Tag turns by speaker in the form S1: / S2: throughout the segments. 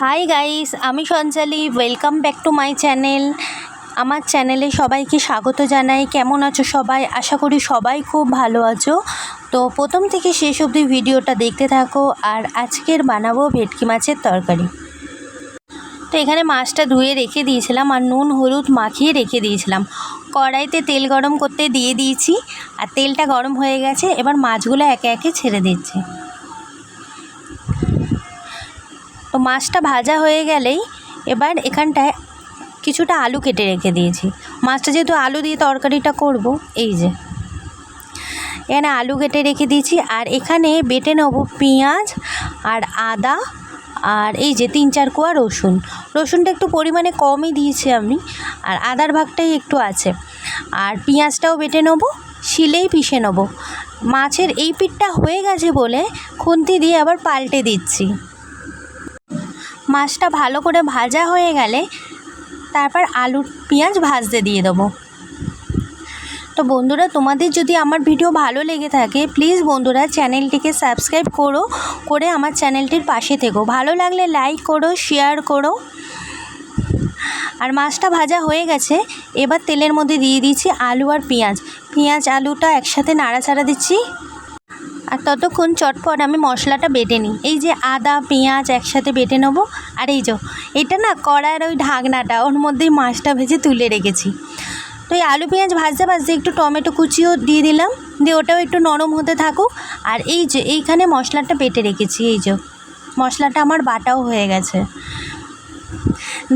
S1: High guys, আমি Sanchali. Welcome back to my channel. আমার চ্যানেলে সবাইকে স্বাগত জানাই। কেমন আছো সবাই? আশা করি সবাই খুব ভালো আছো। তো প্রথম থেকে শেষ অবধি ভিডিওটা দেখতে থাকো। আর আজকের বানাবো ভেটকি মাছের তরকারি। তো এখানে মাছটা ধুয়ে রেখে দিয়েছিলাম আর নুন হলুদ মাখিয়ে রেখে দিয়েছিলাম। কড়াইতে তেল গরম করতে দিয়ে দিয়েছি আর তেলটা গরম হয়ে গেছে। এবার মাছগুলো একে একে ছেড়ে দিচ্ছি। তো মাছটা ভাজা হয়ে গেলেই এবার এখানটায় কিছুটা আলু কেটে রেখে দিয়েছি। মাছটা যেহেতু আলু দিয়ে তরকারিটা করব, এই যে এখানে আলু কেটে রেখে দিয়েছি। আর এখানে বেটে নেব পেঁয়াজ আর আদা, আর এই যে 3-4 কোয়া রসুন। রসুনটা একটু পরিমাণে কমই দিয়েছি আমি, আর আদার ভাগটাই একটু আছে। আর পেঁয়াজটাও বেটে নেব, শিলেই পিষে নেব। মাছের এই পিঠটা হয়ে গেছে বলে খুন্তি দিয়ে আবার পাল্টে দিচ্ছি। মাছটা ভালো করে ভাজা হয়ে গেলে তারপর আলু পেঁয়াজ ভাজতে দিয়ে দেবো। তো বন্ধুরা, তোমাদের যদি আমার ভিডিও ভালো লেগে থাকে প্লিজ বন্ধুরা চ্যানেলটিকে সাবস্ক্রাইব করে আমার চ্যানেলটির পাশে থেকো। ভালো লাগলে লাইক করো, শেয়ার করো। আর মাছটা ভাজা হয়ে গেছে, এবার তেলের মধ্যে দিয়ে দিচ্ছি আলু আর পেঁয়াজ আলুটা একসাথে নাড়াচাড়া দিচ্ছি। আর ততক্ষণ চটপট আমি মশলাটা বেটে নিই। এই যে আদা পেঁয়াজ একসাথে বেটে নেবো। আর এই যে এটা না কড়াইয়ের ওই ঢাকনাটা, ওর মধ্যেই মাছটা ভেজে তুলে রেখেছি। তো এই আলু পেঁয়াজ ভাজতে ভাজতে একটু টমেটো কুচিও দিয়ে দিলাম, দিয়ে ওটাও একটু নরম হতে থাকুক। আর এই যে এইখানে মশলাটা বেটে রেখেছি, এই যে মশলাটা আমার বাটাও হয়ে গেছে।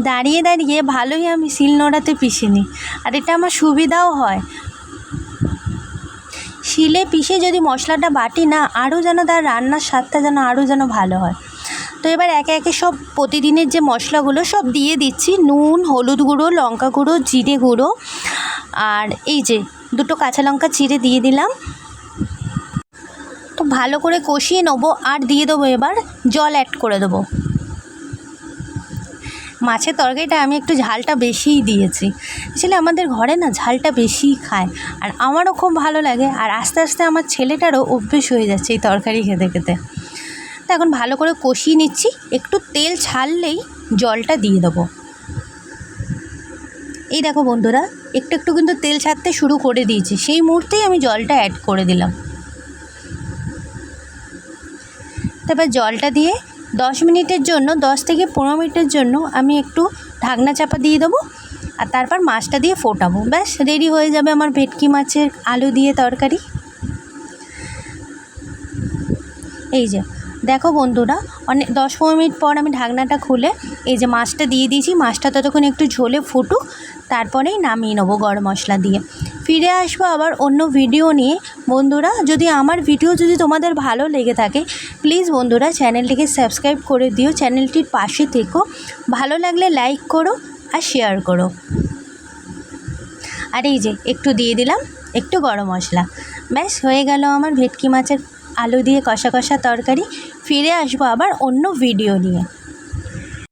S1: দাঁড়িয়ে দাঁড়িয়ে ভালোই আমি শিলনোড়াতে পিষে নিই, আর এটা আমার সুবিধাও হয়। শিলে পিষে যদি মশলাটা বাটি না, আরও যেন তার রান্নার স্বাদটা যেন আরও যেন ভালো হয়। তো এবার একে একে সব প্রতিদিনের যে মশলাগুলো সব দিয়ে দিচ্ছি। নুন হলুদ গুঁড়ো লঙ্কা গুঁড়ো জিরে গুঁড়ো, আর এই যে 2 কাঁচা লঙ্কা চিড়ে দিয়ে দিলাম। তো ভালো করে কষিয়ে নেবো আর দিয়ে দেবো এবার জল অ্যাড করে দেবো। মাছের তরকারিটা আমি একটু ঝালটা বেশিই দিয়েছি। আসলে আমাদের ঘরে না ঝালটা বেশিই খায়, আর আমারও খুব ভালো লাগে। আর আস্তে আস্তে আমার ছেলেটারও অভ্যেস হয়ে যাচ্ছে এই তরকারি খেতে খেতে। তো এখন ভালো করে কষিয়ে নিচ্ছি। একটু তেল ছাড়লেই জলটা দিয়ে দেবো। এই দেখো বন্ধুরা, একটু একটু কিন্তু তেল ছাড়তে শুরু করে দিয়েছি, সেই মুহূর্তেই আমি জলটা অ্যাড করে দিলাম। তারপর জলটা দিয়ে 10 মিনিটের জন্য 10 থেকে 15 মিনিটের জন্য আমি একটু ঢাকনা চাপা দিয়ে দেবো। আর তারপর মাছটা দিয়ে ফোটাবো। ব্যাস রেডি হয়ে যাবে আমার ভেটকি মাছের আলু দিয়ে তরকারি। এই যে দেখো বন্ধুরা, 10-15 মিনিট পর আমি ঢাকনাটা খুলে এই যে মাছটা দিয়ে দিয়েছি। মাছটা ততক্ষণ একটু ঝোলে ফুটুক, তারপরেই নামিয়ে নেবো গরম মশলা দিয়ে। ফিরে আসবো আবার অন্য ভিডিও নিয়ে। বন্ধুরা, যদি আমার ভিডিও যদি তোমাদের ভালো লেগে থাকে প্লিজ বন্ধুরা চ্যানেলটিকে সাবস্ক্রাইব করে দিও, চ্যানেলটির পাশে থেকো। ভালো লাগলে লাইক করো আর শেয়ার করো। আর এই যে একটু দিয়ে দিলাম একটু গরম মশলা। ব্যাস হয়ে গেল আমার ভেটকি মাছের আলু দিয়ে কষা কষা তরকারি। ফিরে আসবো আবার অন্য ভিডিও নিয়ে।